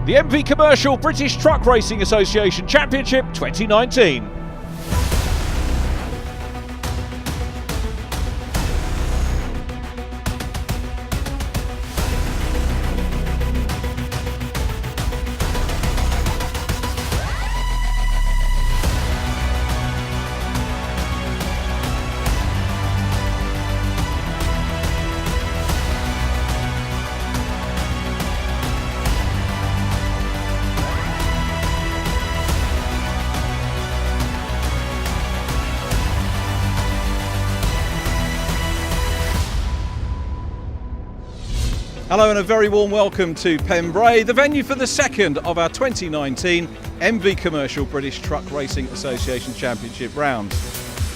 The MV Commercial British Truck Racing Association Championship 2019. Hello and a very warm welcome to Pembrey, the venue for the second of our 2019 MV Commercial British Truck Racing Association Championship rounds.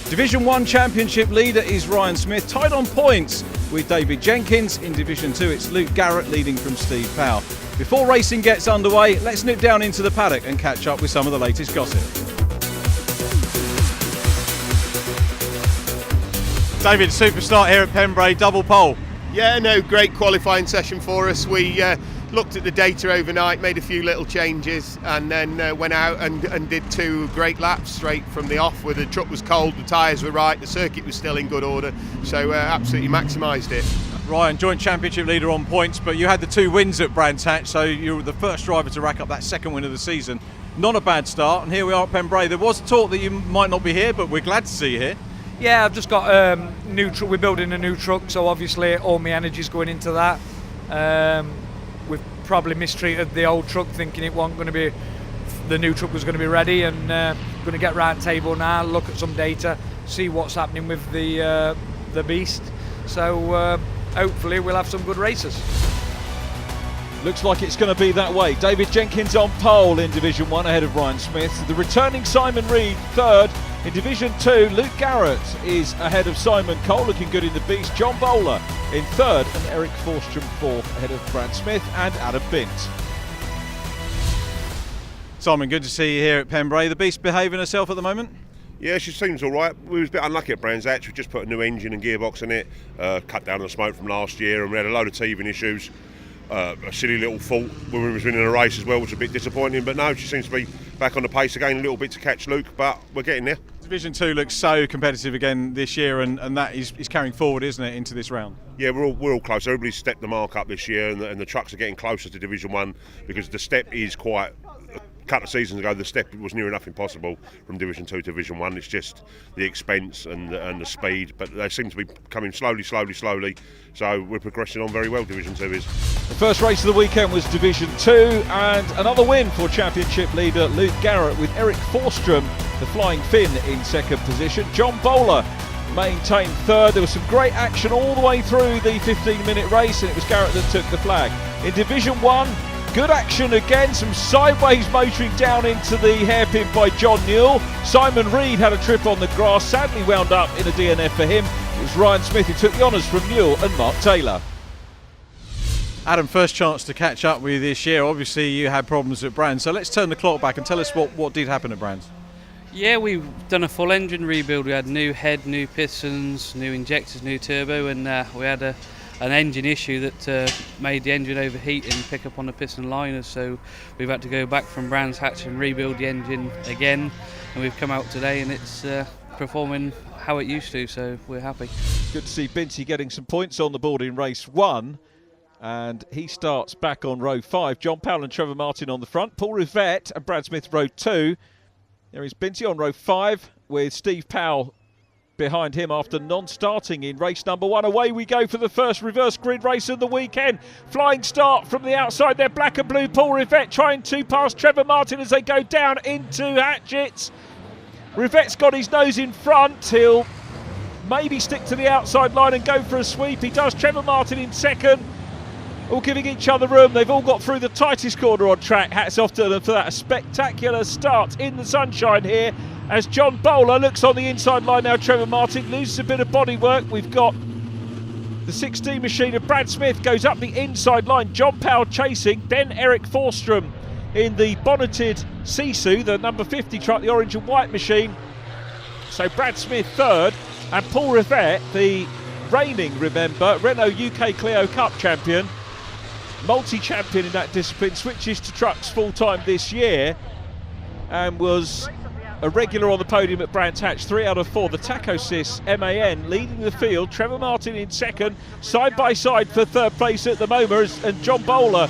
Division 1 Championship leader is Ryan Smith, tied on points with David Jenkins. In Division 2 it's Luke Garrett leading from Steve Powell. Before racing gets underway, let's nip down into the paddock and catch up with some of the latest gossip. David, superstart here at Pembrey, double pole. Yeah, no, great qualifying session for us. We looked at the data overnight, made a few little changes, and then went out and did 2 great laps straight from the off, where the truck was cold, the tyres were right, the circuit was still in good order, so absolutely maximised it. Ryan, joint championship leader on points, but you had the 2 wins at Brands Hatch, so you were the first driver to rack up that second win of the season. Not a bad start, and here we are at Pembrey. There was talk that you might not be here, but we're glad to see you here. Yeah, I've just got new truck. We're building a new truck, so obviously all my energy's going into that. We've probably mistreated the old truck, thinking it wasn't going to be, the new truck was going to be ready, and going to get round table now, look at some data, see what's happening with the beast. So hopefully we'll have some good races. Looks like it's going to be that way. David Jenkins on pole in Division 1 ahead of Ryan Smith. The returning Simon Reed third. In Division 2, Luke Garrett is ahead of Simon Cole, looking good in the beast. John Bowler in third, and Eric Forstrom fourth ahead of Brad Smith and Adam Bint. Simon, good to see you here at Pembrey. The beast behaving herself at the moment? Yeah, she seems all right. We was a bit unlucky at Brands Hatch. We just put a new engine and gearbox in it, cut down the smoke from last year, and we had a load of teething issues. A silly little fault when we was winning a race as well, which was a bit disappointing, but no, she seems to be back on the pace again, a little bit to catch Luke, but we're getting there. Division 2 looks so competitive again this year, and that is carrying forward, isn't it, into this round? Yeah, we're all close. Everybody's stepped the mark up this year, and the trucks are getting closer to Division 1 because the step is quite... A couple of seasons ago, the step was near enough impossible from Division 2 to Division 1. It's just the expense and the speed, but they seem to be coming slowly. So we're progressing on very well, Division 2 is. The first race of the weekend was Division 2, and another win for championship leader Luke Garrett, with Eric Forstrom, the Flying Finn, in second position. John Bowler maintained third. There was some great action all the way through the 15-minute race, and it was Garrett that took the flag. In Division 1, good action again, some sideways motoring down into the hairpin by John Newell. Simon Reed had a trip on the grass, sadly wound up in a DNF for him. It was Ryan Smith who took the honours from Newell and Mark Taylor. Adam, first chance to catch up with you this year. Obviously you had problems at Brands, so let's turn the clock back and tell us what did happen at Brands. Yeah, we've done a full engine rebuild. We had new head, new pistons, new injectors, new turbo, and we had an engine issue that made the engine overheat and pick up on the piston liners, so we've had to go back from Brands Hatch and rebuild the engine again, and we've come out today and it's performing how it used to, so we're happy. Good to see Binty getting some points on the board in race 1, and he starts back on row 5. John Powell and Trevor Martin on the front, Paul Rivette and Brad Smith row 2. There is Binty on row 5 with Steve Powell behind him after non-starting in race number 1. Away we go for the first reverse grid race of the weekend. Flying start from the outside there, black and blue. Paul Rivette trying to pass Trevor Martin as they go down into Hatchets. Rivette's got his nose in front. He'll maybe stick to the outside line and go for a sweep. He does. Trevor Martin in second, all giving each other room. They've all got through the tightest corner on track. Hats off to them for that. A spectacular start in the sunshine here, as John Bowler looks on the inside line now. Trevor Martin loses a bit of bodywork. We've got the 16 machine of Brad Smith goes up the inside line. John Powell chasing, then Eric Forstrom in the bonneted Sisu, the number 50 truck, the orange and white machine. So Brad Smith third, and Paul Rivette, the reigning, remember, Renault UK Clio Cup champion, multi-champion in that discipline, switches to trucks full-time this year and was a regular on the podium at Brands Hatch, 3 out of 4. The Taco Sis MAN leading the field, Trevor Martin in second, side by side for third place at the moment, and John Bowler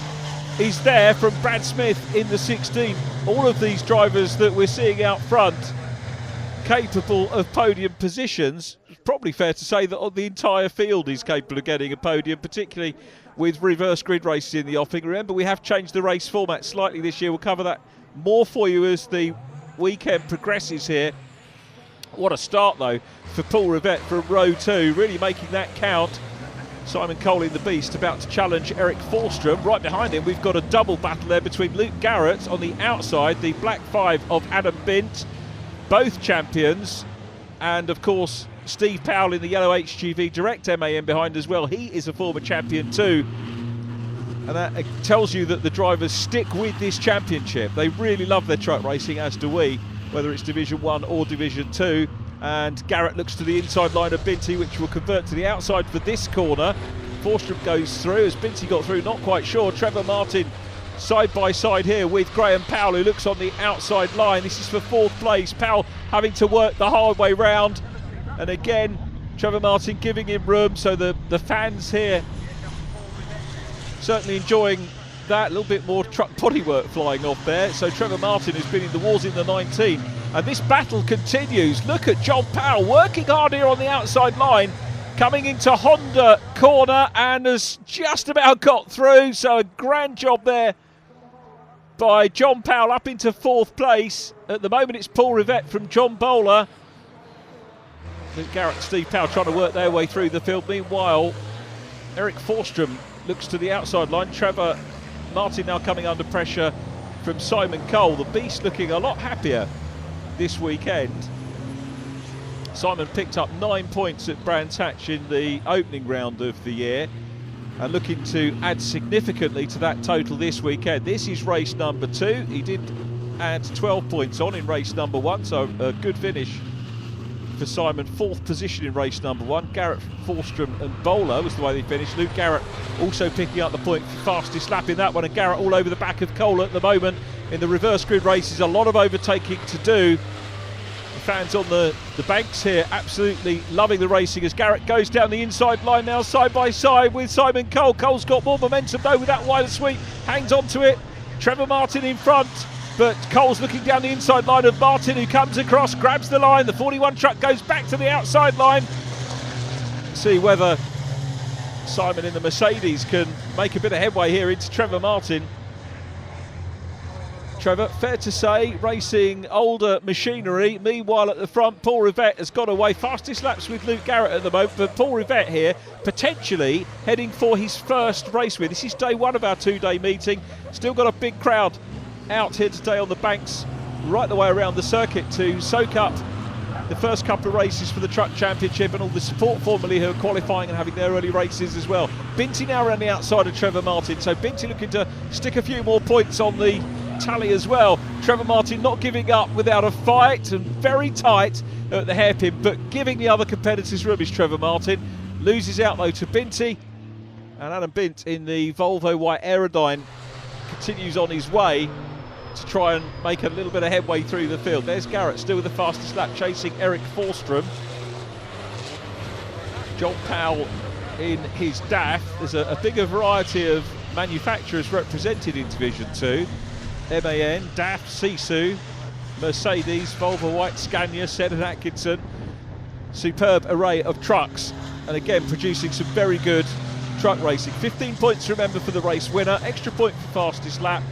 is there from Brad Smith in the 16. All of these drivers that we're seeing out front capable of podium positions. It's probably fair to say that the entire field is capable of getting a podium, particularly with reverse grid races in the offing. Remember, we have changed the race format slightly this year. We'll cover that more for you as the weekend progresses here. What a start though for Paul Rivette from row 2, really making that count. Simon Cole in the Beast about to challenge Eric Forstrom. Right behind him we've got a double battle there between Luke Garrett on the outside, the Black 5 of Adam Bint, both champions, and of course Steve Powell in the yellow HGV Direct MAN behind as well. He is a former champion too. And that tells you that the drivers stick with this championship. They really love their truck racing, as do we, whether it's Division 1 or Division 2. And Garrett looks to the inside line of Binty, which will convert to the outside for this corner. Forstrom goes through. As Binty got through, not quite sure. Trevor Martin side by side here with Graham Powell, who looks on the outside line. This is for 4th place. Powell having to work the hard way round. And again, Trevor Martin giving him room, so the fans here certainly enjoying that. A little bit more truck bodywork flying off there. So Trevor Martin has been in the wars in the 19. And this battle continues. Look at John Powell working hard here on the outside line, coming into Honda corner and has just about got through. So a grand job there by John Powell up into 4th place. At the moment it's Paul Rivette from John Bowler. Luke Garrett and Steve Powell trying to work their way through the field. Meanwhile, Eric Forstrom looks to the outside line. Trevor Martin now coming under pressure from Simon Cole. The Beast looking a lot happier this weekend. Simon picked up 9 points at Brands Hatch in the opening round of the year and looking to add significantly to that total this weekend. This is race number 2. He did add 12 points on in race number 1, so a good finish for Simon. 4th position in race number 1. Garrett, Forstrom and Bowler was the way they finished. Luke Garrett also picking up the point for fastest lap in that one, and Garrett all over the back of Cole at the moment in the reverse grid races. A lot of overtaking to do. The fans on the banks here absolutely loving the racing as Garrett goes down the inside line now side by side with Simon Cole. Cole's got more momentum though with that wider sweep, hangs on to it. Trevor Martin in front, but Cole's looking down the inside line of Martin, who comes across, grabs the line. The 41 truck goes back to the outside line. See whether Simon in the Mercedes can make a bit of headway here into Trevor Martin. Trevor, fair to say, racing older machinery. Meanwhile, at the front, Paul Rivette has got away. Fastest laps with Luke Garrett at the moment, but Paul Rivette here potentially heading for his first race win. This is day 1 of our 2-day meeting. Still got a big crowd out here today on the banks right the way around the circuit to soak up the first couple of races for the Truck Championship and all the support formally who are qualifying and having their early races as well. Binty now around the outside of Trevor Martin, so Binty looking to stick a few more points on the tally as well. Trevor Martin not giving up without a fight and very tight at the hairpin, but giving the other competitors room is Trevor Martin. Loses out though to Binty, and Adam Bint in the Volvo White Aerodyne continues on his way to try and make a little bit of headway through the field. There's Garrett still with the fastest lap, chasing Eric Forstrom. John Powell in his DAF. There's a bigger variety of manufacturers represented in Division 2. MAN, DAF, Sisu, Mercedes, Volvo White, Scania, Seddon Atkinson. Superb array of trucks, and again producing some very good truck racing. 15 points, remember, for the race winner, extra point for fastest lap,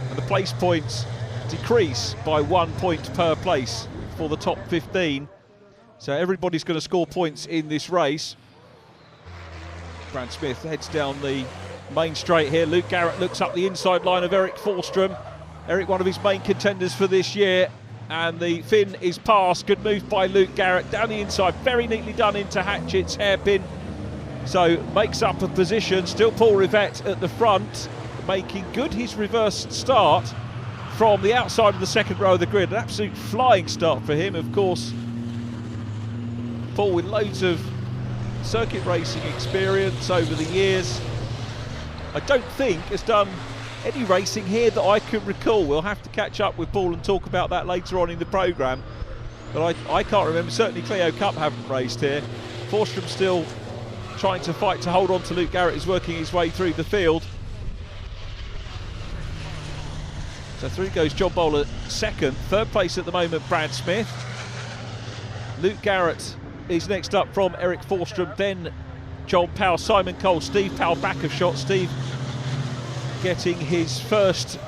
and the place points decrease by 1 point per place for the top 15. So everybody's going to score points in this race. Brad Smith heads down the main straight here. Luke Garrett looks up the inside line of Eric Forstrom. Eric, one of his main contenders for this year, and the fin is past. Good move by Luke Garrett down the inside, very neatly done into Hatchett's hairpin, so makes up a position. Still Paul Rivette at the front, making good his reverse start from the outside of the second row of the grid. An absolute flying start for him, of course. Paul with loads of circuit racing experience over the years. I don't think has done any racing here that I can recall. We'll have to catch up with Paul and talk about that later on in the programme. But I can't remember. Certainly Clio Cup haven't raced here. Forstrom still trying to fight to hold on to Luke Garrett, who's working his way through the field. So through goes John Bowler second. Third place at the moment, Brad Smith. Luke Garrett is next up from Eric Forstrom, then John Powell, Simon Cole, Steve Powell back of shot. Steve getting his first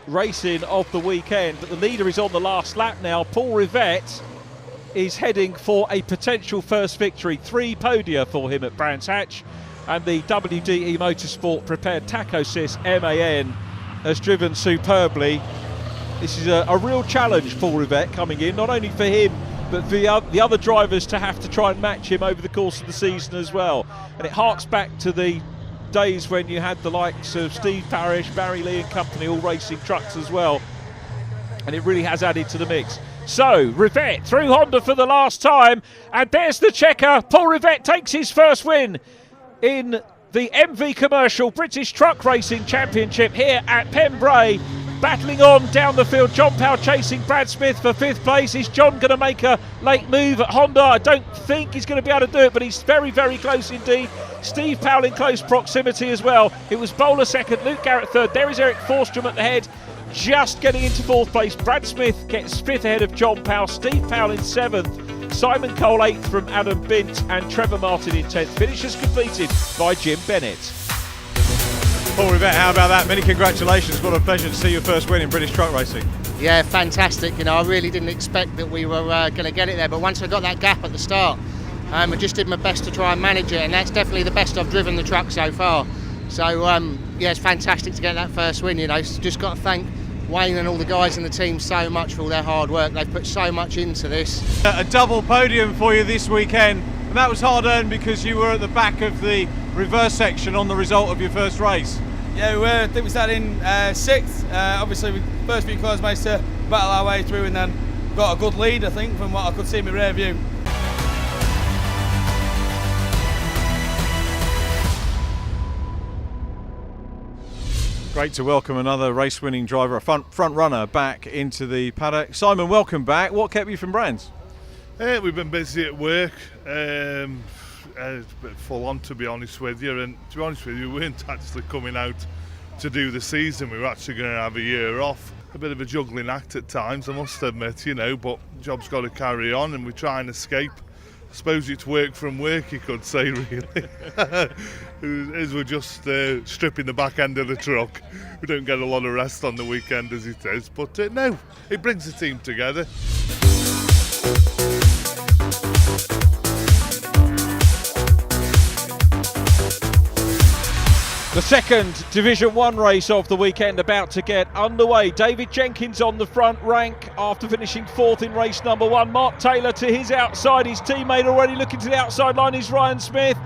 racing of the weekend, but the leader is on the last lap now. Paul Rivette is heading for a potential first victory. 3 podia for him at Brands Hatch, and the WDE Motorsport prepared Tacosys MAN has driven superbly. This is a real challenge, Paul Rivette, coming in, not only for him but for the other drivers to have to try and match him over the course of the season as well. And it harks back to the days when you had the likes of Steve Parrish, Barry Lee and company all racing trucks as well, and it really has added to the mix. So Rivette through Honda for the last time, and there's the checker. Paul Rivette takes his first win in the MV Commercial British Truck Racing Championship here at Pembrey. Battling on down the field, John Powell chasing Brad Smith for 5th place. Is John going to make a late move at Honda? I don't think he's going to be able to do it, but he's very, very close indeed. Steve Powell in close proximity as well. It was Bowler second, Luke Garrett third. There is Eric Forstrom at the head, just getting into 4th place. Brad Smith gets 5th ahead of John Powell. Steve Powell in 7th. Simon Cole 8th from Adam Bint, and Trevor Martin in 10th. Finishes completed by Jim Bennett. Paul Rivette, how about that? Many congratulations. What a pleasure to see your first win in British truck racing. Yeah, fantastic. You know, I really didn't expect that we were going to get it there, but once I got that gap at the start, I just did my best to try and manage it, and that's definitely the best I've driven the truck so far. So, yeah, it's fantastic to get that first win. You know, just got to thank Wayne and all the guys in the team so much for all their hard work. They've put so much into this. A double podium for you this weekend, and that was hard earned because you were at the back of the reverse section on the result of your first race. Yeah, I think we started in 6th. Obviously, we first few cars managed to battle our way through and then got a good lead, I think, from what I could see in my rear view. Great to welcome another race-winning driver, a front runner, back into the paddock. Simon, welcome back. What kept you from Brands? We've been busy at work. It's a bit full on, to be honest with you, and to be honest with you, we weren't actually coming out to do the season. We were actually going to have a year off. A bit of a juggling act at times, I must admit, you know, but job's got to carry on and we try and escape. I suppose it's work from work, you could say, really. As we're just stripping the back end of the truck. We don't get a lot of rest on the weekend as it is, but no, it brings the team together. The second Division 1 race of the weekend about to get underway. David Jenkins on the front rank after finishing 4th in race number 1. Mark Taylor to his outside. His teammate already looking to the outside line is Ryan Smith.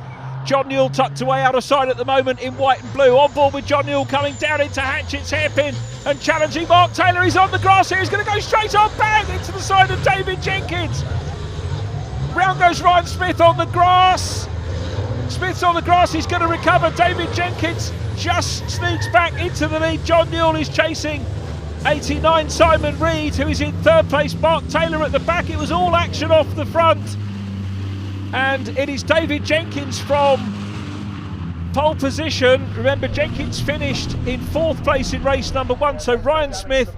John Newell tucked away out of sight at the moment in white and blue. On board with John Newell coming down into Hatchett's hairpin and challenging Mark Taylor. He's on the grass here. He's going to go straight on, bang, into the side of David Jenkins. Round goes Ryan Smith on the grass. Smith's on the grass, he's going to recover. David Jenkins just sneaks back into the lead. John Newell is chasing 89 Simon Reed, who is in 3rd place. Mark Taylor at the back. It was all action off the front. And it is David Jenkins from pole position. Remember, Jenkins finished in 4th place in race number 1. So Ryan Smith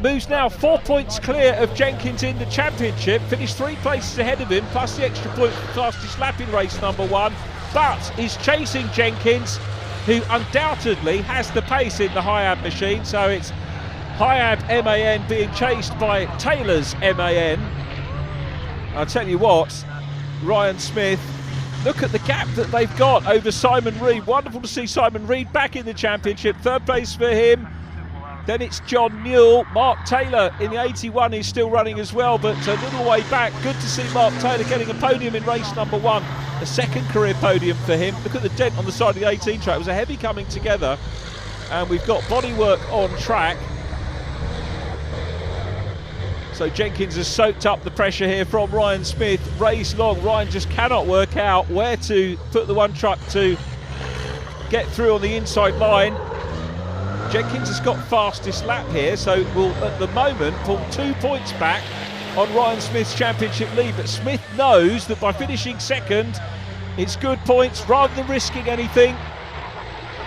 moves now 4 points clear of Jenkins in the championship, finished 3 places ahead of him, plus the extra point for fastest lap in race number 1, but is chasing Jenkins, who undoubtedly has the pace in the Hiab machine. So it's Hiab MAN being chased by Taylor's MAN. I'll tell you what, Ryan Smith, look at the gap that they've got over Simon Reed. Wonderful to see Simon Reed back in the championship. 3rd place for him. Then it's John Newell. Mark Taylor in the 81 is still running as well, but a little way back. Good to see Mark Taylor getting a podium in race number 1. A second career podium for him. Look at the dent on the side of the 18 track. It was a heavy coming together. And we've got bodywork on track. So Jenkins has soaked up the pressure here from Ryan Smith. Race long. Ryan just cannot work out where to put the one truck to get through on the inside line. Jenkins has got fastest lap here, so will at the moment pull 2 points back on Ryan Smith's championship lead. But Smith knows that by finishing second, it's good points rather than risking anything.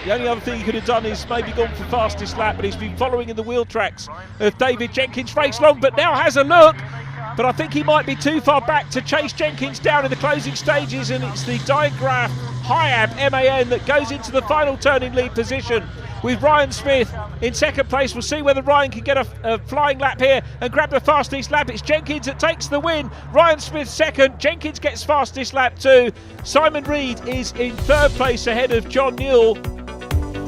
The only other thing he could have done is maybe gone for fastest lap, but he's been following in the wheel tracks of David Jenkins race long, but now has a look. But I think he might be too far back to chase Jenkins down in the closing stages, and it's the Diagraph Hiab MAN that goes into the final turn in lead position with Ryan Smith in second place. We'll see whether Ryan can get a flying lap here and grab the fastest lap. It's Jenkins that takes the win. Ryan Smith second. Jenkins gets fastest lap too. Simon Reed is in third place ahead of John Newell.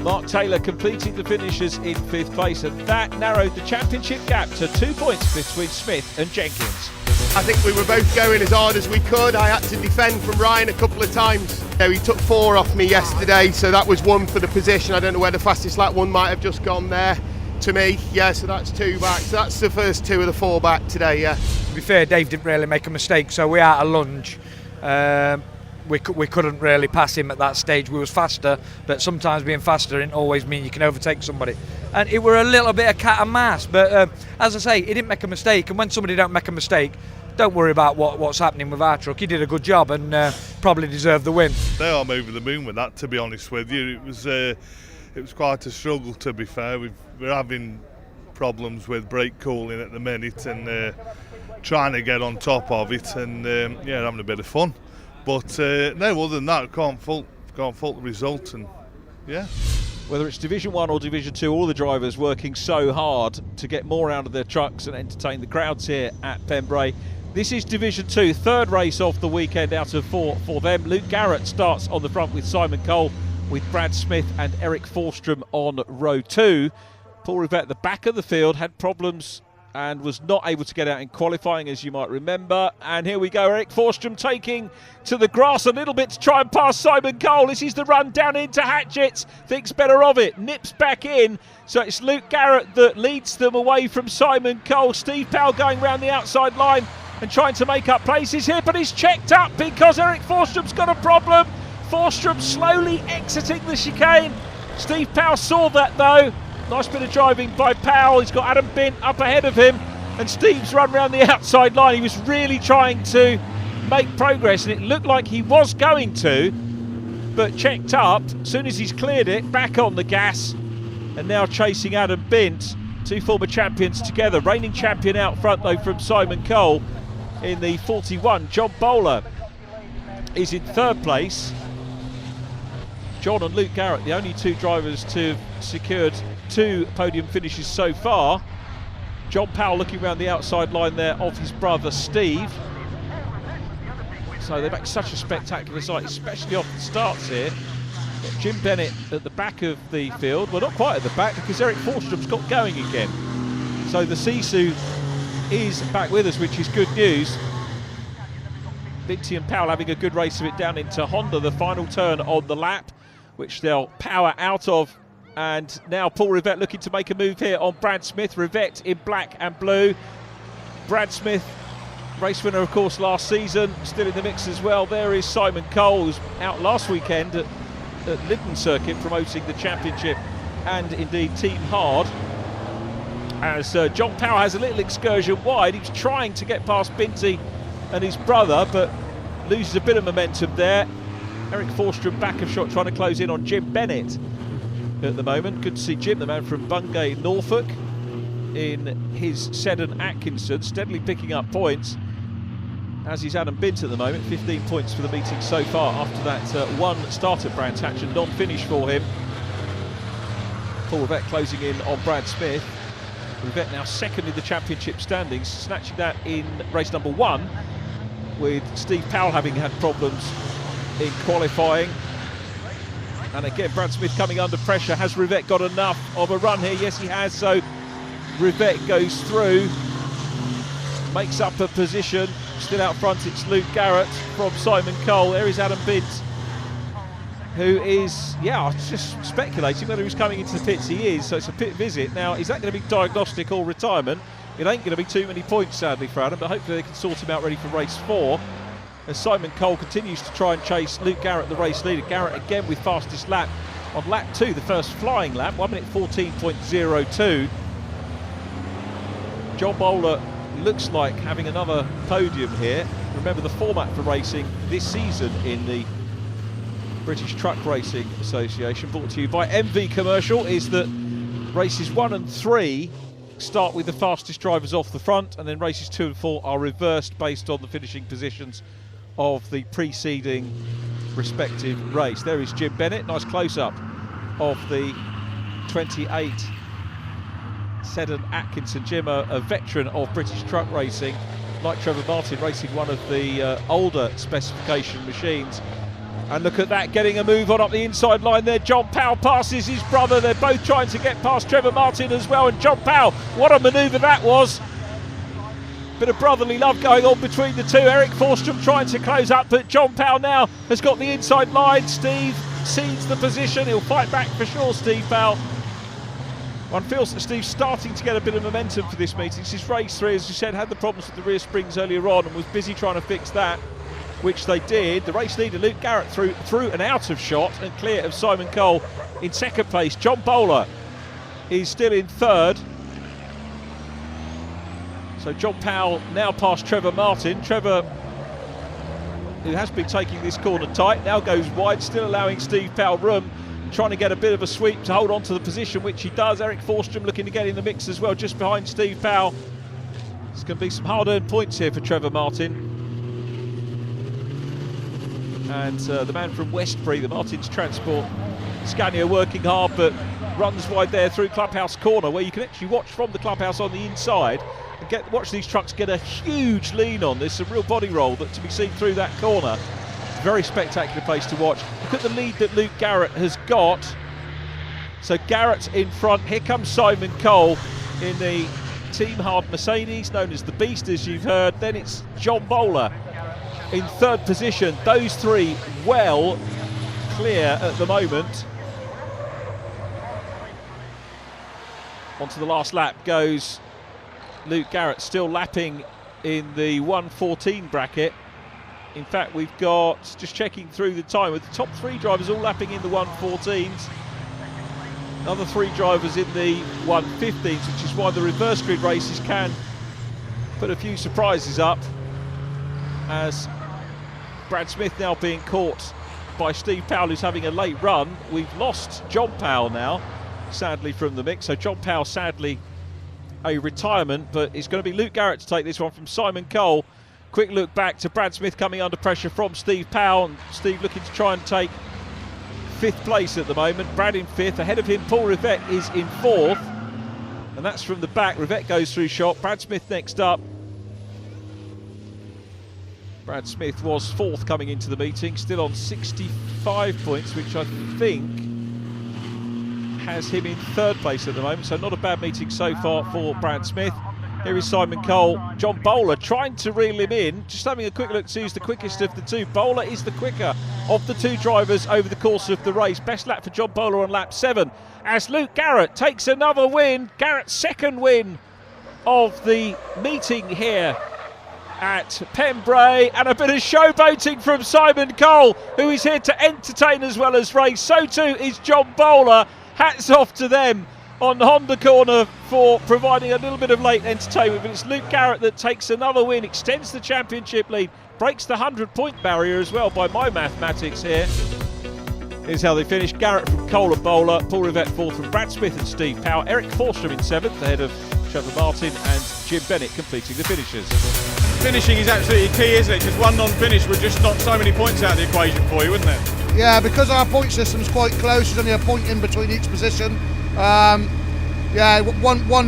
Mark Taylor completing the finishes in fifth place, and that narrowed the championship gap to 2 points between Smith and Jenkins. I think we were both going as hard as we could. I had to defend from Ryan a couple of times. He took 4 off me yesterday, so that was 1 for the position. I don't know where the fastest lap one might have just gone there to me. Yeah, so that's 2 back. So that's the first 2 of the 4 back today, yeah. To be fair, Dave didn't really make a mistake, so we had a lunge. We couldn't really pass him at that stage. We was faster, but sometimes being faster didn't always mean you can overtake somebody. And it were a little bit of cat and mouse, but as I say, he didn't make a mistake, and when somebody don't make a mistake, don't worry about what's happening with our truck. He did a good job and probably deserved the win. They are over the moon with that, to be honest with you. It was quite a struggle, to be fair. We're having problems with brake cooling at the minute, and trying to get on top of it, and having a bit of fun. But no, other than that, can't fault the result, and yeah. Whether it's Division 1 or Division 2, all the drivers working so hard to get more out of their trucks and entertain the crowds here at Pembrey. This is Division 2, third race of the weekend out of 4 for them. Luke Garrett starts on the front with Simon Cole, with Brad Smith and Eric Forstrom on row 2. Paul Rivett at the back of the field had problems and was not able to get out in qualifying, as you might remember. And here we go, Eric Forstrom taking to the grass a little bit to try and pass Simon Cole. This is the run down into Hatchets, thinks better of it, nips back in. So it's Luke Garrett that leads them away from Simon Cole. Steve Powell going round the outside line and trying to make up places here, but he's checked up because Eric Forstrom's got a problem. Forstrom slowly exiting the chicane. Steve Powell saw that though. Nice bit of driving by Powell. He's got Adam Bint up ahead of him, and Steve's run round the outside line. He was really trying to make progress, and it looked like he was going to, but checked up. As soon as he's cleared it, back on the gas, and now chasing Adam Bint. 2 former champions together. Reigning champion out front though from Simon Cole in the 41. John Bowler is in third place. John and Luke Garrett, the only 2 drivers to have secured 2 podium finishes so far. John Powell looking around the outside line there of his brother Steve. So they make such a spectacular sight, especially off the starts here. Got Jim Bennett at the back of the field. Well, not quite at the back, because Eric Forstrom's got going again. So the Sisu is back with us, which is good news. Binty and Powell having a good race of it down into Honda, the final turn on the lap, which they'll power out of. And now Paul Rivett looking to make a move here on Brad Smith. Rivett in black and blue. Brad Smith, race winner of course last season, still in the mix as well. There is Simon Cole, who's out last weekend at Lyndon Circuit promoting the championship and indeed Team Hard. As John Powell has a little excursion wide. He was trying to get past Binty and his brother, but loses a bit of momentum there. Eric Forstrom back of shot trying to close in on Jim Bennett at the moment. Good to see Jim, the man from Bungay, Norfolk, in his Seddon Atkinson, steadily picking up points, as is Adam Bint at the moment. 15 points for the meeting so far after that one start at Brands Hatch and non-finish for him. Paul Rivett closing in on Brad Smith. Rivett now second in the championship standings, snatching that in race number 1, with Steve Powell having had problems in qualifying. And again, Brad Smith coming under pressure. Has Rivett got enough of a run here? Yes, he has. So Rivett goes through, makes up a position. Still out front, it's Luke Garrett from Simon Cole. There is Adam Bint, who is, just speculating whether he's coming into the pits. He is, so it's a pit visit. Now, is that going to be diagnostic or retirement? It ain't going to be too many points, sadly, for Adam, but hopefully they can sort him out ready for race 4. As Simon Cole continues to try and chase Luke Garrett, the race leader. Garrett again with fastest lap. on lap 2, the first flying lap, 1 minute 14.02. John Bowler looks like having another podium here. Remember, the format for racing this season in the British Truck Racing Association, brought to you by MV Commercial, is that races 1 and 3 start with the fastest drivers off the front, and then races 2 and 4 are reversed based on the finishing positions of the preceding respective race. There is Jim Bennett, nice close-up of the 28 Seddon Atkinson. Jim, a veteran of British truck racing, like Trevor Martin, racing one of the older specification machines. And look at that, getting a move on up the inside line there. John Powell passes his brother. They're both trying to get past Trevor Martin as well. And John Powell, what a manoeuvre that was. Bit of brotherly love going on between the two. Eric Forstrom trying to close up, but John Powell now has got the inside line. Steve cedes the position. He'll fight back for sure, Steve Powell. One feels that Steve's starting to get a bit of momentum for this meeting. Since race 3, as you said, had the problems with the rear springs earlier on and was busy trying to fix that, which they did. The race leader, Luke Garrett, through and out of shot and clear of Simon Cole in second place. John Bowler is still in third. So John Powell now past Trevor Martin. Trevor, who has been taking this corner tight, now goes wide, still allowing Steve Powell room, trying to get a bit of a sweep to hold on to the position, which he does. Eric Forstrom looking to get in the mix as well, just behind Steve Powell. There's going to be some hard-earned points here for Trevor Martin. And the man from Westbury, the Martins Transport Scania, working hard, but runs wide there through Clubhouse Corner, where you can actually watch from the clubhouse on the inside and watch these trucks get a huge lean on. There's some real body roll that to be seen through that corner. Very spectacular place to watch. Look at the lead that Luke Garrett has got. So Garrett's in front. Here comes Simon Cole in the Team Hard Mercedes, known as the Beast, as you've heard. Then it's John Bowler in third position. Those three well clear at the moment. Onto the last lap goes Luke Garrett, still lapping in the 1:14 bracket. In fact, we've got, just checking through the time, with the top 3 drivers all lapping in the 1:14s. Another 3 drivers in the 1:15s, which is why the reverse grid races can put a few surprises up. As Brad Smith now being caught by Steve Powell, who's having a late run. We've lost John Powell now, sadly, from the mix. So John Powell, sadly, a retirement, but it's going to be Luke Garrett to take this one from Simon Cole. Quick look back to Brad Smith coming under pressure from Steve Powell, and Steve looking to try and take 5th place at the moment. Brad in 5th, ahead of him Paul Rivette is in 4th, and that's from the back. Rivette goes through shot, Brad Smith next up. Brad Smith was 4th coming into the meeting, still on 65 points, which I think has him in 3rd place at the moment, so not a bad meeting so far for Brad Smith. Here is Simon Cole. John Bowler trying to reel him in, just having a quick look to see who's the quickest of the two. Bowler is the quicker of the 2 drivers over the course of the race. Best lap for John Bowler on lap 7, as Luke Garrett takes another win. Garrett's 2nd win of the meeting here at Pembrey, and a bit of showboating from Simon Cole, who is here to entertain as well as race. So too is John Bowler. Hats off to them on the Honda Corner for providing a little bit of late entertainment, but it's Luke Garrett that takes another win, extends the championship lead, breaks the 100-point barrier as well by my mathematics here. Here's how they finished. Garrett from Cole and Bowler, Paul Rivette 4th from Brad Smith and Steve Powell, Eric Forstrom in 7th ahead of Trevor Martin, and Jim Bennett completing the finishes. Finishing is absolutely key, isn't it? Because one non-finish would just knock so many points out of the equation for you, wouldn't it? Yeah, because our point system's quite close, there's only a point in between each position. One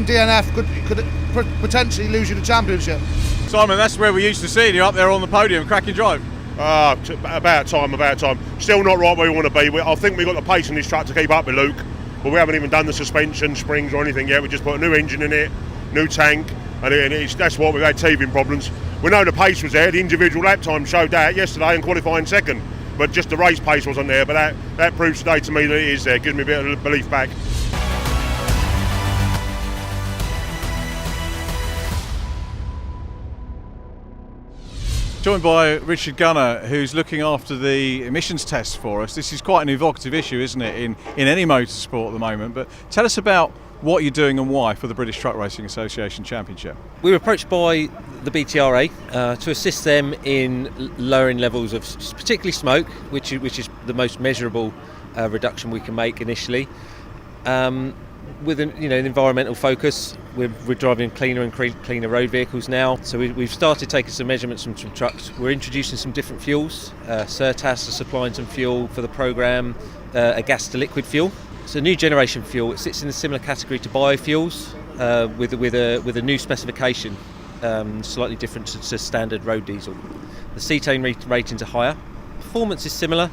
DNF could potentially lose you the championship. Simon, that's where we used to see you up there on the podium, cracking drive. About time. Still not right where we want to be. I think we've got the pace in this truck to keep up with Luke, but we haven't even done the suspension, springs or anything yet. We just put a new engine in it, new tank, and that's what we've had teething problems. We know the pace was there, the individual lap time showed that yesterday in qualifying 2nd, but just the race pace wasn't there. But that proves today to me that it is there, gives me a bit of belief back. Joined by Richard Gunner, who's looking after the emissions tests for us. This is quite an evocative issue, isn't it, in any motorsport at the moment. But tell us about what you're doing and why for the British Truck Racing Association Championship. We were approached by the BTRA to assist them in lowering levels of particularly smoke, which is the most measurable reduction we can make initially. With an environmental focus, we're driving cleaner and cleaner road vehicles now. So we've started taking some measurements from some trucks. We're introducing some different fuels. Certas are supplying some fuel for the programme, a gas to liquid fuel. It's a new generation fuel. It sits in a similar category to biofuels with a new specification, slightly different to standard road diesel. The cetane ratings are higher. Performance is similar,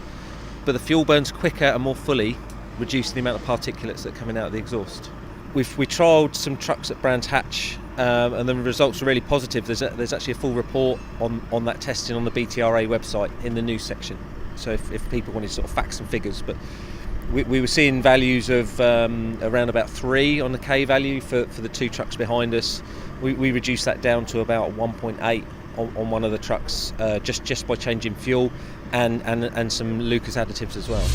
but the fuel burns quicker and more fully, reducing the amount of particulates that are coming out of the exhaust. We trialled some trucks at Brands Hatch, and the results were really positive. There's actually a full report on that testing on the BTRA website in the news section. So if people wanted sort of facts and figures, but we were seeing values of around about 3 on the K value for the 2 trucks behind us. We reduced that down to about 1.8 on one of the trucks, just by changing fuel and some Lucas additives as well.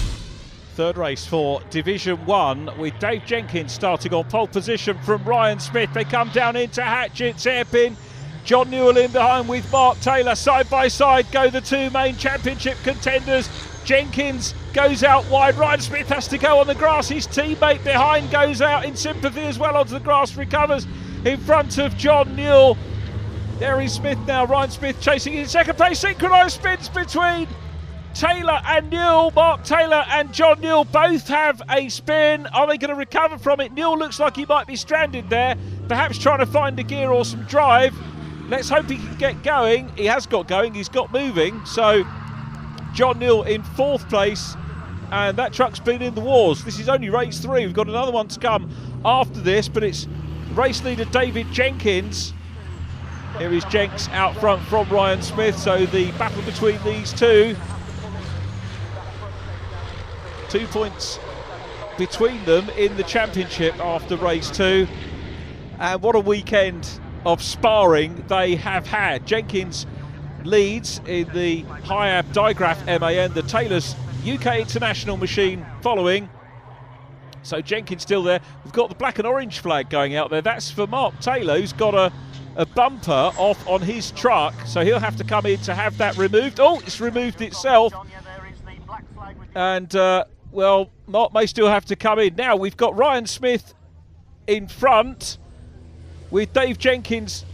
Third race for Division 1 with Dave Jenkins starting on pole position from Ryan Smith. They come down into Hatchett's hairpin. John Newell in behind with Mark Taylor. Side by side go the 2 main championship contenders. Jenkins goes out wide. Ryan Smith has to go on the grass. His teammate behind goes out in sympathy as well onto the grass. Recovers in front of John Newell. There is Smith now. Ryan Smith chasing in second place. Synchronised spins between Taylor and Newell. Mark Taylor and John Newell both have a spin. Are they going to recover from it? Newell looks like he might be stranded there, perhaps trying to find a gear or some drive. Let's hope he can get going. He has got going, he's got moving. So John Newell in 4th place, and that truck's been in the wars. This is only race 3. We've got another one to come after this, but it's race leader David Jenkins. Here is Jenks out front from Ryan Smith. So the battle between these two. 2 points between them in the championship after race 2. And what a weekend of sparring they have had. Jenkins leads in the Hiab Digraph MAN, the Taylor's UK International machine following. So Jenkins still there. We've got the black and orange flag going out there. That's for Mark Taylor, who's got a bumper off on his truck. So he'll have to come in to have that removed. Oh, it's removed itself. And well, Mark may still have to come in. Now we've got Ryan Smith in front with Dave Jenkins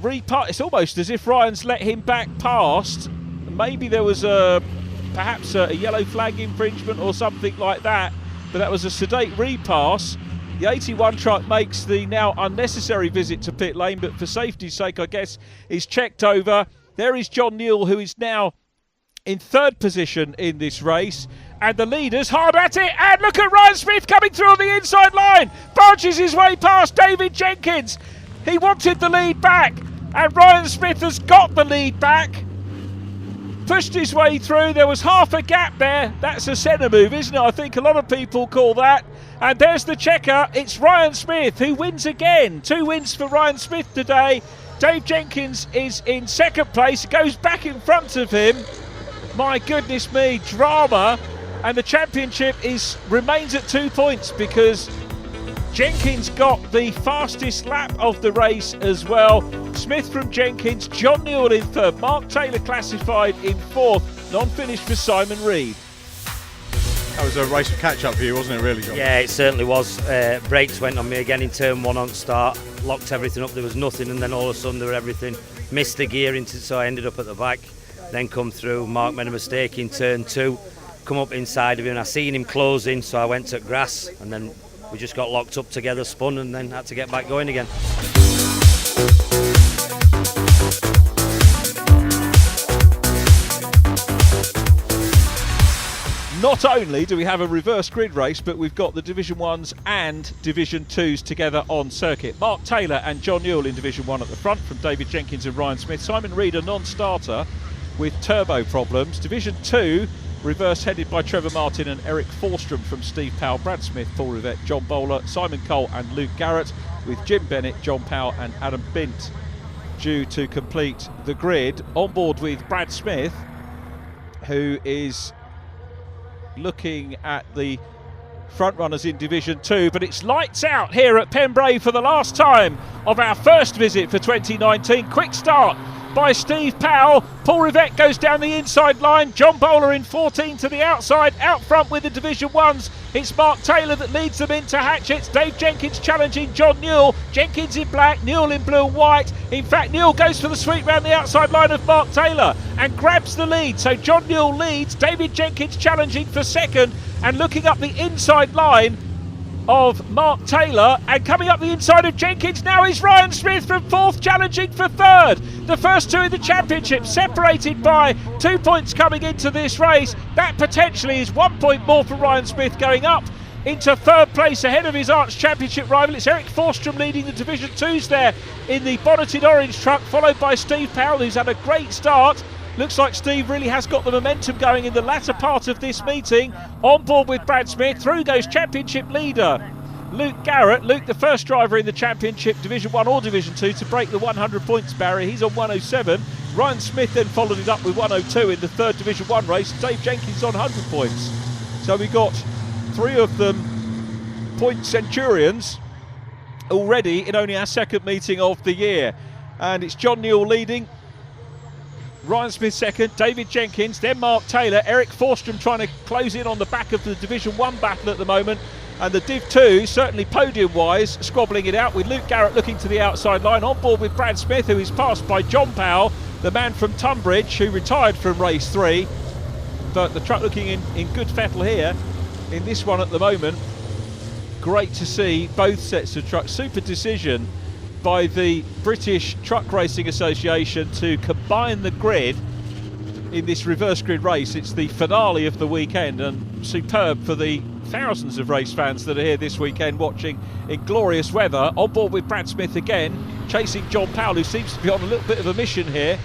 it's almost as if Ryan's let him back past. Maybe there was perhaps a yellow flag infringement or something like that, but that was a sedate repass. The 81 truck makes the now unnecessary visit to pit lane, but for safety's sake, I guess, is checked over. There is John Newell, who is now in 3rd position in this race. And the leaders hard at it, and look at Ryan Smith coming through on the inside line, barges his way past David Jenkins. He wanted the lead back, and Ryan Smith has got the lead back, pushed his way through. There was half a gap there. That's a centre move, isn't it? I think a lot of people call that. And there's the checker. It's Ryan Smith who wins again. 2 wins for Ryan Smith today. Dave Jenkins is in 2nd place, goes back in front of him. My goodness me, drama. And the championship remains at 2 points because Jenkins got the fastest lap of the race as well. Smith from Jenkins, John Newell in 3rd, Mark Taylor classified in 4th, non-finished for Simon Reed. That was a race of catch-up for you, wasn't it, really, John? Yeah, it certainly was. Brakes went on me again in turn 1 on start, locked everything up, there was nothing, and then all of a sudden there was everything. Missed the gear, so I ended up at the back, then come through. Mark made a mistake in turn 2. Come up inside of him, and I seen him closing, so I went to grass, and then we just got locked up together, spun, and then had to get back going again. Not only do we have a reverse grid race, but we've got the Division 1s and Division 2s together on circuit. Mark Taylor and John Newell in Division 1 at the front from David Jenkins and Ryan Smith. Simon Reed, a non-starter with turbo problems. Division 2, reverse headed by Trevor Martin and Eric Forstrom from Steve Powell, Brad Smith, Paul Rivette, John Bowler, Simon Cole and Luke Garrett, with Jim Bennett, John Powell and Adam Bint due to complete the grid. On board with Brad Smith, who is looking at the front runners in Division 2, but it's lights out here at Pembrey for the last time of our first visit for 2019. Quick start by Steve Powell. Paul Rivette goes down the inside line. John Bowler in 14 to the outside. Out front with the Division 1s, it's Mark Taylor that leads them into Hatchets. Dave Jenkins challenging John Newell. Jenkins in black, Newell in blue and white. In fact, Newell goes for the sweep round the outside line of Mark Taylor and grabs the lead. So John Newell leads. David Jenkins challenging for second and looking up the inside line of Mark Taylor, and coming up the inside of Jenkins now is Ryan Smith from fourth, challenging for third. The first two in the championship separated by 2 points coming into this race. That potentially is 1 point more for Ryan Smith going up into third place ahead of his arch championship rival. It's Eric Forstrom leading the Division 2s there in the bonneted orange truck, followed by Steve Powell, who's had a great start. Looks like Steve really has got the momentum going in the latter part of this meeting. On board with Brad Smith, through goes championship leader Luke Garrett. Luke, the first driver in the championship, Division 1 or Division 2, to break the 100 points barrier. He's on 107. Ryan Smith then followed it up with 102 in the third Division 1 race. Dave Jenkins on 100 points. So we got three of them point centurions already in only our second meeting of the year. And it's John Newell leading, Ryan Smith second, David Jenkins, then Mark Taylor, Eric Forstrom trying to close in on the back of the Division 1 battle at the moment, and the Div 2 certainly podium-wise squabbling it out with Luke Garrett looking to the outside line. On board with Brad Smith, who is passed by John Powell, the man from Tunbridge who retired from race 3, but the truck looking in good fettle here in this one at the moment. Great to see both sets of trucks. Super decision by the British Truck Racing Association to combine the grid in this reverse grid race. It's the finale of the weekend, and superb for the thousands of race fans that are here this weekend watching in glorious weather. On board with Brad Smith again, chasing John Powell, who seems to be on a little bit of a mission here,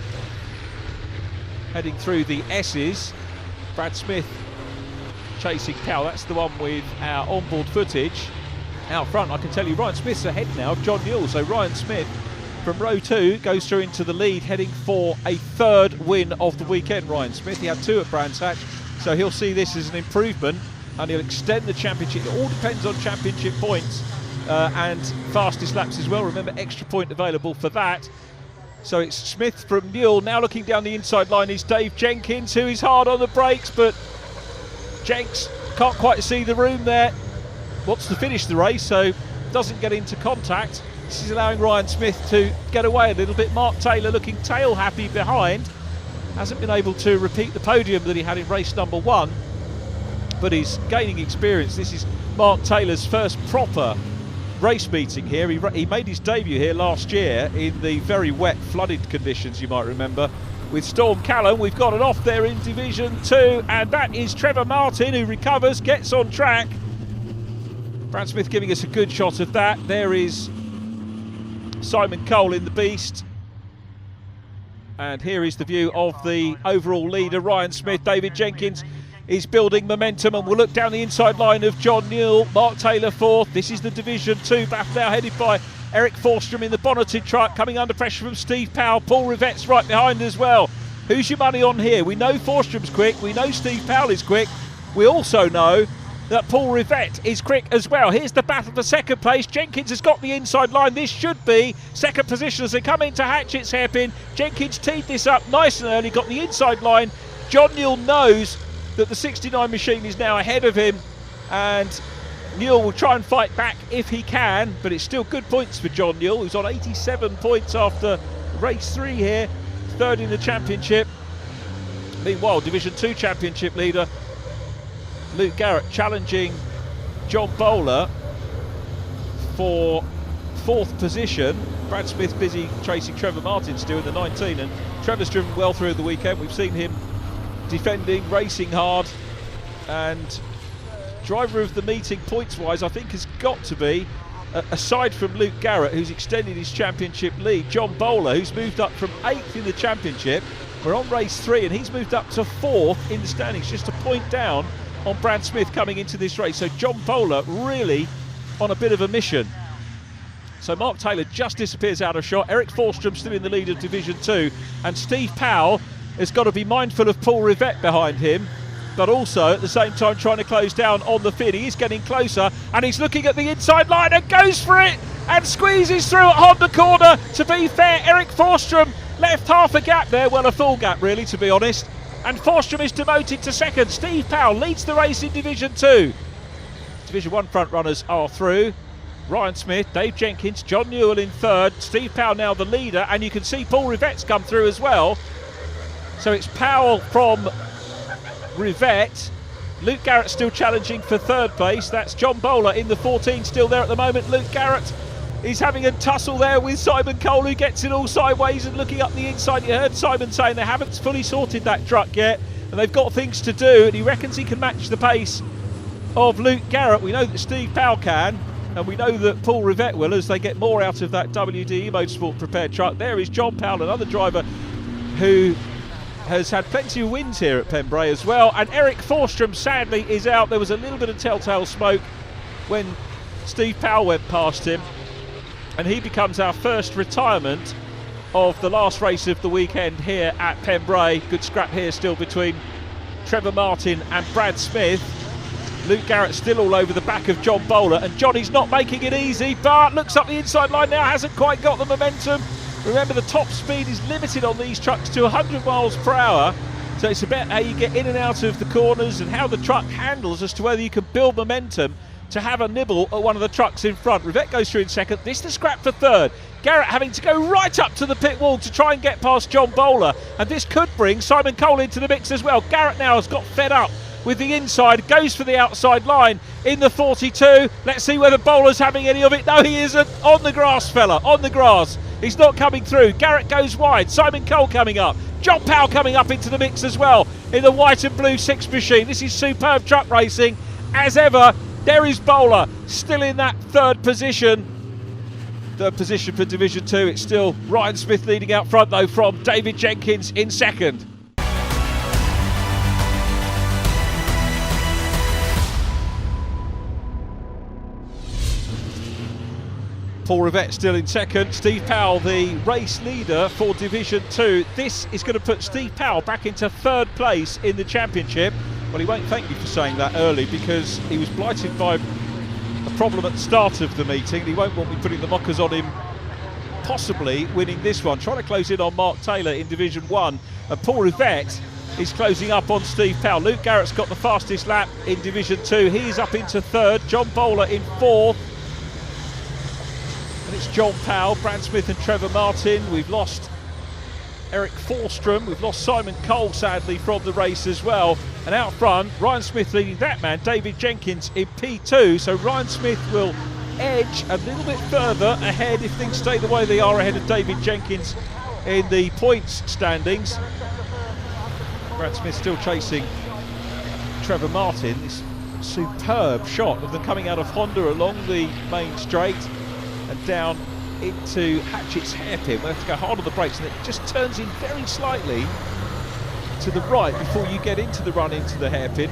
heading through the S's. Brad Smith chasing Powell. That's the one with our onboard footage. Out front, I can tell you, Ryan Smith's ahead now of John Newell. So Ryan Smith from row 2 goes through into the lead, heading for a third win of the weekend. Ryan Smith, he had 2 at Brands Hatch, so he'll see this as an improvement and he'll extend the championship. It all depends on championship points and fastest laps as well. Remember, extra point available for that. So it's Smith from Newell. Now looking down the inside line is Dave Jenkins, who is hard on the brakes, but Jenks can't quite see the room there. Wants to finish the race, so doesn't get into contact. This is allowing Ryan Smith to get away a little bit. Mark Taylor looking tail happy behind. Hasn't been able to repeat the podium that he had in race number 1, but he's gaining experience. This is Mark Taylor's first proper race meeting here. He made his debut here last year in the very wet, flooded conditions, you might remember, with Storm Callum. We've got it off there in Division 2, and that is Trevor Martin, who recovers, gets on track. Brad Smith giving us a good shot of that. There is Simon Cole in the Beast. And here is the view of the overall leader, Ryan Smith. David Jenkins is building momentum, and we'll look down the inside line of John Newell. Mark Taylor fourth. This is the Division 2 battle now, headed by Eric Forstrom in the bonneted truck, coming under pressure from Steve Powell. Paul Rivette's right behind as well. Who's your money on here? We know Forstrom's quick. We know Steve Powell is quick. We also know that Paul Rivette is quick as well. Here's the battle for second place. Jenkins has got the inside line. This should be second position as they come into Hatchet's hairpin. Jenkins teed this up nice and early, got the inside line. John Newell knows that the 69 machine is now ahead of him, and Newell will try and fight back if he can, but it's still good points for John Newell, who's on 87 points after race 3 here, third in the championship. Meanwhile, Division 2 championship leader Luke Garrett challenging John Bowler for fourth position. Brad Smith busy chasing Trevor Martin still in the 19, and Trevor's driven well through the weekend. We've seen him defending, racing hard, and driver of the meeting points wise I think has got to be, aside from Luke Garrett, who's extended his championship lead, John Bowler, who's moved up from 8th in the championship. We're on race 3 and he's moved up to 4th in the standings, just a point down on Brad Smith coming into this race. So John Bowler really on a bit of a mission. So Mark Taylor just disappears out of shot. Eric Forstrom still in the lead of Division 2. And Steve Powell has got to be mindful of Paul Rivette behind him, but also at the same time trying to close down on the fin. He is getting closer, and he's looking at the inside line and goes for it and squeezes through at Honda corner. To be fair, Eric Forstrom left half a gap there, well, a full gap really, to be honest. And Forstrom is demoted to second. Steve Powell leads the race in Division 2. Division 1 front runners are through. Ryan Smith, Dave Jenkins, John Newell in third. Steve Powell now the leader, and you can see Paul Rivette's come through as well. So it's Powell from Rivette. Luke Garrett still challenging for third place. That's John Bowler in the 14 still there at the moment. Luke Garrett is having a tussle there with Simon Cole, who gets it all sideways and looking up the inside. You heard Simon saying they haven't fully sorted that truck yet, and they've got things to do, and he reckons he can match the pace of Luke Garrett. We know that Steve Powell can, and we know that Paul Rivette will, as they get more out of that WDE Motorsport prepared truck. There is John Powell, another driver who has had plenty of wins here at Pembrey as well. And Eric Forstrom sadly is out. There was a little bit of telltale smoke when Steve Powell went past him, and he becomes our first retirement of the last race of the weekend here at Pembrey. Good scrap here still between Trevor Martin and Brad Smith. Luke Garrett still all over the back of John Bowler, and Johnny's not making it easy, but looks up the inside line now, hasn't quite got the momentum. Remember, the top speed is limited on these trucks to 100 miles per hour, so it's about how you get in and out of the corners and how the truck handles as to whether you can build momentum to have a nibble at one of the trucks in front. Rivette goes through in second. This the scrap for third. Garrett having to go right up to the pit wall to try and get past John Bowler, and this could bring Simon Cole into the mix as well. Garrett now has got fed up with the inside, goes for the outside line in the 42. Let's see whether Bowler's having any of it. No, he isn't. On the grass, fella, on the grass. He's not coming through. Garrett goes wide. Simon Cole coming up. John Powell coming up into the mix as well in the white and blue 6 machine. This is superb truck racing as ever. There is Bowler still in that third position. Third position for Division 2. It's still Ryan Smith leading out front though from David Jenkins in second. Paul Rivette still in second. Steve Powell, the race leader for Division 2. This is going to put Steve Powell back into third place in the championship. Well, he won't thank you for saying that early, because he was blighted by a problem at the start of the meeting. He won't want me putting the mockers on him, possibly winning this one. Trying to close in on Mark Taylor in Division 1. And Paul Rivette is closing up on Steve Powell. Luke Garrett's got the fastest lap in Division 2. He's up into third. John Bowler in fourth. And it's John Powell, Brad Smith and Trevor Martin. We've lost Eric Forstrom. We've lost Simon Cole, sadly, from the race as well. And out front, Ryan Smith leading that man, David Jenkins in P2. So Ryan Smith will edge a little bit further ahead if things stay the way they are ahead of David Jenkins in the points standings. Brad Smith still chasing Trevor Martin. This superb shot of them coming out of Honda along the main straight and down into Hatchett's hairpin. We have to go hard on the brakes, and it just turns in very slightly to the right before you get into the run into the hairpin.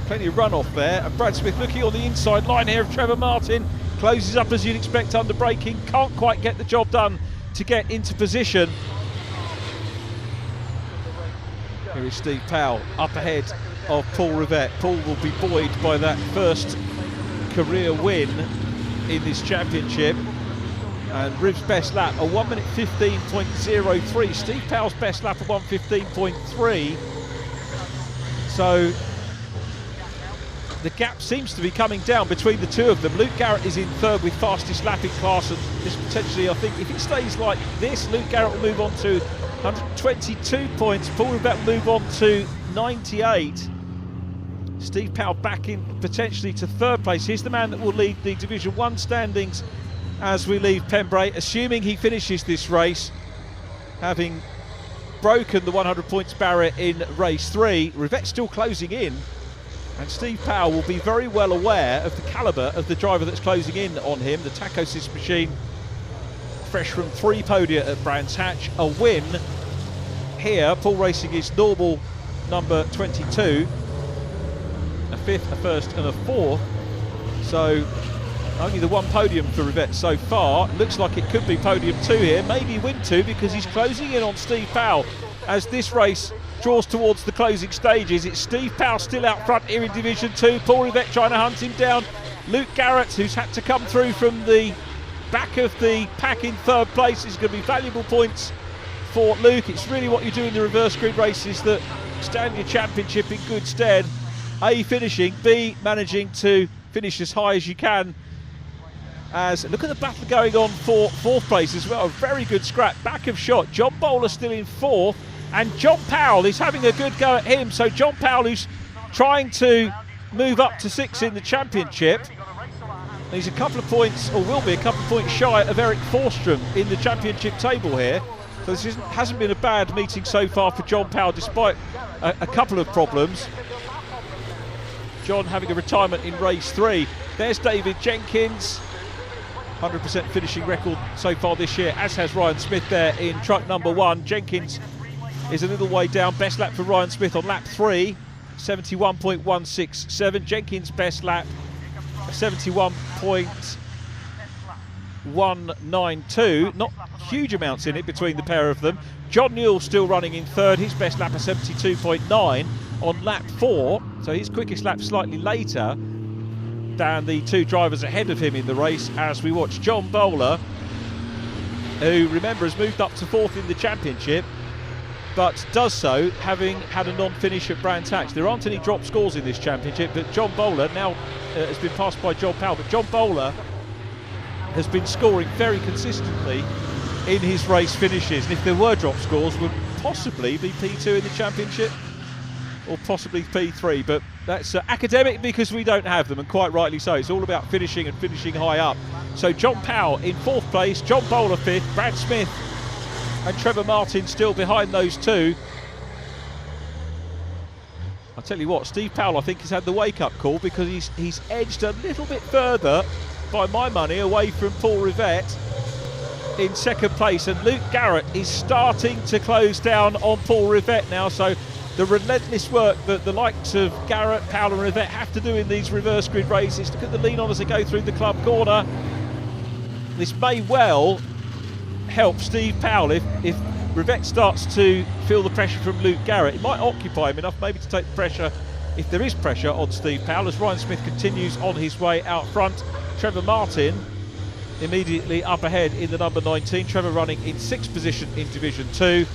Plenty of runoff there, and Brad Smith looking on the inside line here of Trevor Martin. Closes up as you'd expect under braking, can't quite get the job done to get into position. Here is Steve Powell up ahead of Paul Rivette. Paul will be buoyed by that first career win in this championship, and Riv's best lap a 1 minute 15.03. Steve Powell's best lap a 1:15.3. So the gap seems to be coming down between the two of them. Luke Garrett is in third with fastest lap in class, and this potentially, I think, if it stays like this, Luke Garrett will move on to 122 points. Paul Rivette will move on to 98. Steve Powell back in potentially to third place. He's the man that will lead the Division 1 standings as we leave Pembrey, assuming he finishes this race, having broken the 100 points barrier in race 3. Rivette's still closing in, and Steve Powell will be very well aware of the calibre of the driver that's closing in on him. The Taco 6 machine, fresh from 3 podia at Brands Hatch. A win here. Paul Racing is normal number 22. A 5th, a 1st and a 4th. So Only the one podium for Rivette so far. Looks like it could be podium 2 here, maybe win 2, because he's closing in on Steve Powell as this race draws towards the closing stages. It's Steve Powell still out front here in Division 2. Paul Rivette trying to hunt him down. Luke Garrett, who's had to come through from the back of the pack in 3rd place, is going to be valuable points for Luke. It's really what you do in the reverse grid races that stand your championship in good stead. A, finishing, B, managing to finish as high as you can. As look at the battle going on for 4th place as well. A very good scrap, back of shot. John Bowler still in 4th, and John Powell is having a good go at him. So John Powell, who's trying to move up to 6th in the championship, he's a couple of points, or will be a couple of points shy of Eric Forstrom in the championship table here. So this hasn't been a bad meeting so far for John Powell, despite a couple of problems. John having a retirement in race 3. There's David Jenkins, 100% finishing record so far this year, as has Ryan Smith there in truck number 1. Jenkins is a little way down. Best lap for Ryan Smith on lap 3, 71.167. Jenkins' best lap, 71.192. Not huge amounts in it between the pair of them. John Newell still running in 3rd. His best lap, a 72.9 on lap 4. So his quickest lap slightly later than the 2 drivers ahead of him in the race, as we watch John Bowler, who, remember, has moved up to 4th in the championship, but does so having had a non-finish at Brands Hatch. There aren't any drop scores in this championship, but John Bowler now has been passed by John Powell, but John Bowler has been scoring very consistently in his race finishes, and if there were drop scores, would possibly be P2 in the championship, or possibly P3, but that's academic because we don't have them, and quite rightly so. It's all about finishing and finishing high up. So John Powell in 4th place, John Bowler 5th, Brad Smith and Trevor Martin still behind those 2. I'll tell you what, Steve Powell I think has had the wake-up call, because he's edged a little bit further, by my money, away from Paul Rivette in 2nd place, and Luke Garrett is starting to close down on Paul Rivette now. So the relentless work that the likes of Garrett, Powell and Rivette have to do in these reverse grid races. Look at the lean on as they go through the club corner. This may well help Steve Powell if Rivette starts to feel the pressure from Luke Garrett. It might occupy him enough maybe to take the pressure, if there is pressure, on Steve Powell, as Ryan Smith continues on his way out front. Trevor Martin immediately up ahead in the number 19. Trevor running in 6th position in Division 2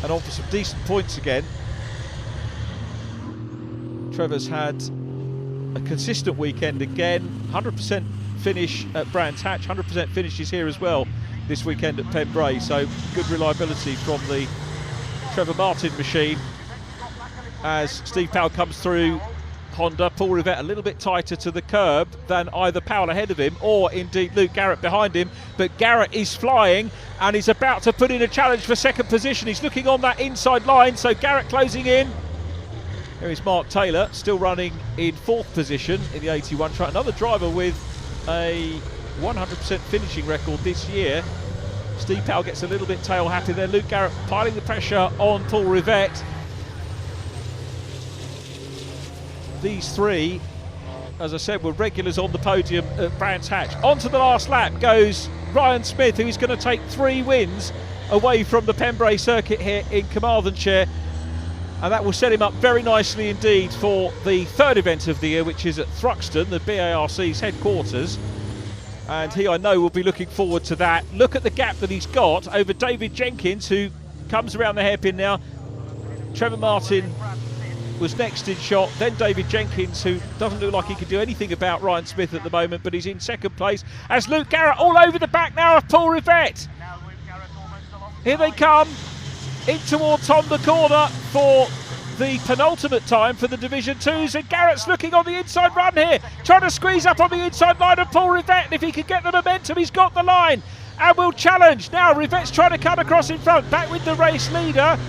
and on for some decent points again. Trevor's had a consistent weekend again. 100% finish at Brands Hatch, 100% finishes here as well this weekend at Pembrey. So good reliability from the Trevor Martin machine as Steve Powell comes through Honda. Paul Rivette a little bit tighter to the curb than either Powell ahead of him or indeed Luke Garrett behind him, but Garrett is flying and he's about to put in a challenge for 2nd position. He's looking on that inside line, so Garrett closing in. Here is Mark Taylor still running in 4th position in the 81 truck, another driver with a 100% finishing record this year. Steve Powell gets a little bit tail happy there. Luke Garrett piling the pressure on Paul Rivette. These 3, as I said, were regulars on the podium at Brands Hatch. Onto the last lap goes Ryan Smith, who is going to take 3 wins away from the Pembrey circuit here in Carmarthenshire, and that will set him up very nicely indeed for the 3rd event of the year, which is at Thruxton, the BARC's headquarters, and he, I know, will be looking forward to that. Look at the gap that he's got over David Jenkins, who comes around the hairpin now. Trevor Martin was next in shot, then David Jenkins, who doesn't look like he can do anything about Ryan Smith at the moment, but he's in 2nd place, as Luke Garrett all over the back now of Paul Rivette. Here they come in towards Honda corner for the penultimate time for the Division 2s, and Garrett's looking on the inside run here, trying to squeeze up on the inside line of Paul Rivette, and if he can get the momentum, he's got the line and will challenge. Now Rivette's trying to cut across in front, back with the race leader.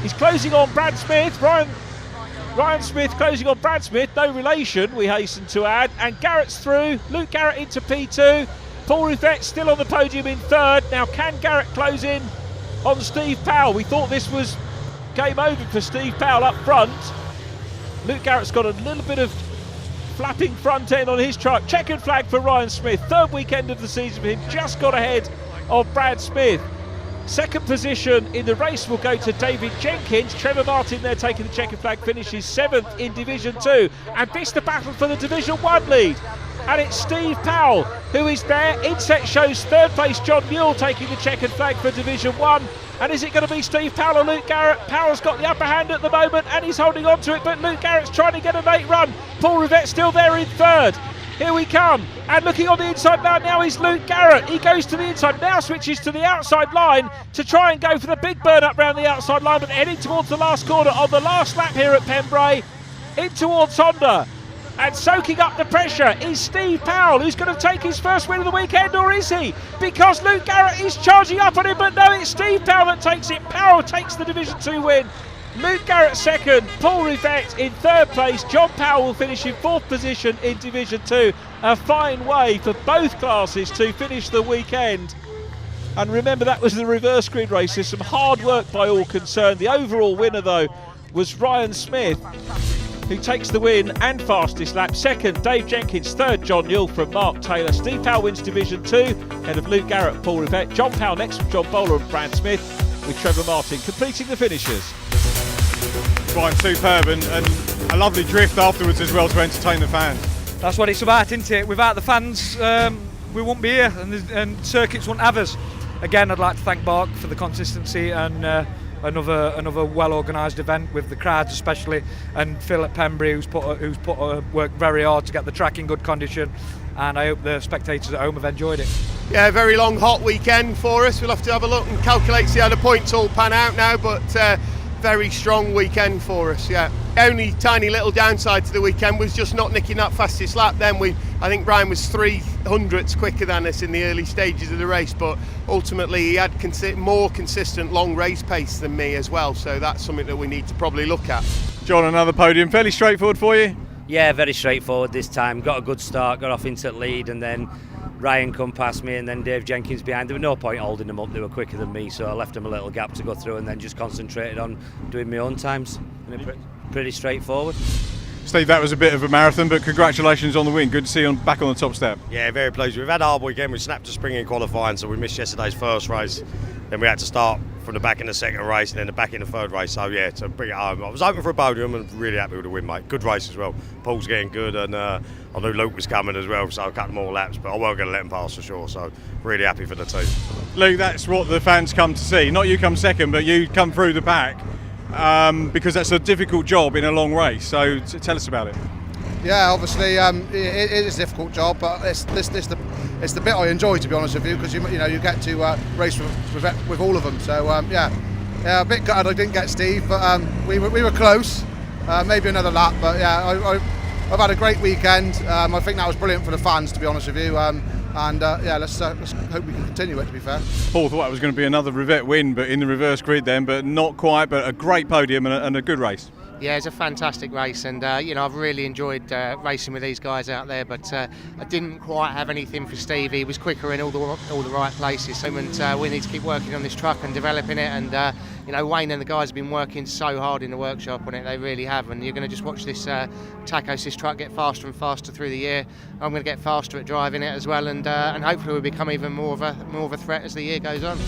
He's closing on Brad Smith. Ryan Smith closing on Brad Smith, no relation, we hasten to add, and Garrett's through. Luke Garrett into P2. Paul Rivette still on the podium in 3rd. Now can Garrett close in on Steve Powell? We thought this was game over for Steve Powell up front. Luke Garrett's got a little bit of flapping front end on his truck. Checkered flag for Ryan Smith. Third weekend of the season for him. Just got ahead of Brad Smith. Second position in the race will go to David Jenkins. Trevor Martin there taking the checkered flag, finishes 7th in Division 2. And this the battle for the Division 1 lead. And it's Steve Powell who is there. Inset shows third place John Newell taking the checkered flag for Division 1. And is it going to be Steve Powell or Luke Garrett? Powell's got the upper hand at the moment and he's holding on to it, but Luke Garrett's trying to get a late run. Paul Rivette's still there in third. Here we come, and looking on the inside now is Luke Garrett. He goes to the inside, now switches to the outside line to try and go for the big burn up round the outside line, but heading towards the last corner on the last lap here at Pembrey, in towards Honda. And soaking up the pressure is Steve Powell, who's going to take his first win of the weekend, or is he? Because Luke Garrett is charging up on him, but no, it's Steve Powell that takes it. Powell takes the Division 2 win. Luke Garrett second, Paul Rivette in third place. John Powell will finish in fourth position in Division 2. A fine way for both classes to finish the weekend. And remember, that was the reverse grid race. There's some hard work by all concerned. The overall winner, though, was Ryan Smith, who takes the win and fastest lap. Second, Dave Jenkins. Third, John Newell from Mark Taylor. Steve Powell wins Division 2, ahead of Luke Garrett, Paul Rivette. John Powell next from John Bowler and Brad Smith, with Trevor Martin completing the finishers. Right, superb, and a lovely drift afterwards as well to entertain the fans. That's what it's about, isn't it? Without the fans, we wouldn't be here, and circuits wouldn't have us. Again, I'd like to thank Mark for the consistency and another well-organised event with the crowds especially, and Phil at Pembrey who's worked very hard to get the track in good condition, and I hope the spectators at home have enjoyed it. Yeah, very long hot weekend for us. We'll have to have a look and calculate, see how the points all pan out now, but very strong weekend for us. Yeah, only tiny little downside to the weekend was just not nicking that fastest lap. Then I think Brian was 300ths quicker than us in the early stages of the race, but ultimately he had more consistent long race pace than me as well, so that's something that we need to probably look at. John, another podium, fairly straightforward for you? Yeah, very straightforward this time. Got a good start, got off into the lead, and then Ryan come past me and then Dave Jenkins behind. There was no point holding them up, they were quicker than me, so I left them a little gap to go through and then just concentrated on doing my own times. Pretty straightforward. Steve, that was a bit of a marathon, but congratulations on the win. Good to see you back on the top step. Yeah, very pleased. We've had a hard weekend. We snapped a spring in qualifying, so we missed yesterday's first race. Then we had to start from the back in the second race and then the back in the third race. So yeah, to bring it home. I was hoping for a podium and really happy with the win, mate. Good race as well. Paul's getting good, and I knew Luke was coming as well, so I cut more laps, but I weren't going to let him pass for sure. So really happy for the team. Luke, that's what the fans come to see. Not you come second, but you come through the pack, because that's a difficult job in a long race. So tell us about it. Yeah, obviously it is a difficult job, but it's the bit I enjoy, to be honest with you, because you get to race with all of them. So yeah, a bit gutted I didn't get Steve, but we were close. Maybe another lap, but yeah, I've had a great weekend. I think that was brilliant for the fans, to be honest with you. Yeah, let's hope we can continue it, to be fair. Paul thought it was going to be another Rivette win, but in the reverse grid then, but not quite, but a great podium and a good race. Yeah, it's a fantastic race, and I've really enjoyed racing with these guys out there. But I didn't quite have anything for Steve. He was quicker in all the right places, and we need to keep working on this truck and developing it. And Wayne and the guys have been working so hard in the workshop on it. They really have. And you're going to just watch this Tacos truck get faster and faster through the year. I'm going to get faster at driving it as well, and hopefully we'll become even more of a threat as the year goes on.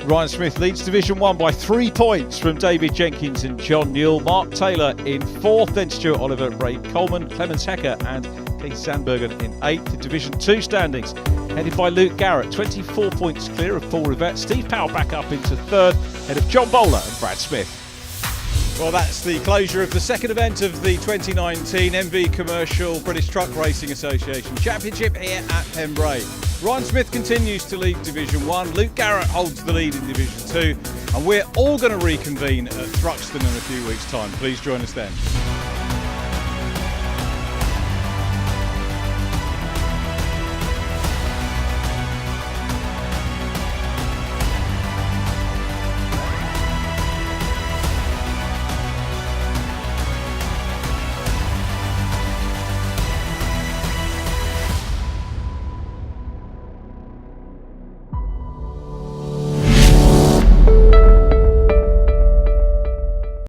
Ryan Smith leads Division 1 by 3 points from David Jenkins and John Newell. Mark Taylor in 4th, then Stuart Oliver, Ray Coleman, Clemens Hecker and Keith Sandbergen in 8th. The Division 2 standings headed by Luke Garrett, 24 points clear of Paul Rivette. Steve Powell back up into 3rd, ahead of John Bowler and Brad Smith. Well, that's the closure of the second event of the 2019 MV Commercial British Truck Racing Association Championship here at Pembrey. Ryan Smith continues to lead Division 1, Luke Garrett holds the lead in Division 2, and we're all going to reconvene at Thruxton in a few weeks' time. Please join us then.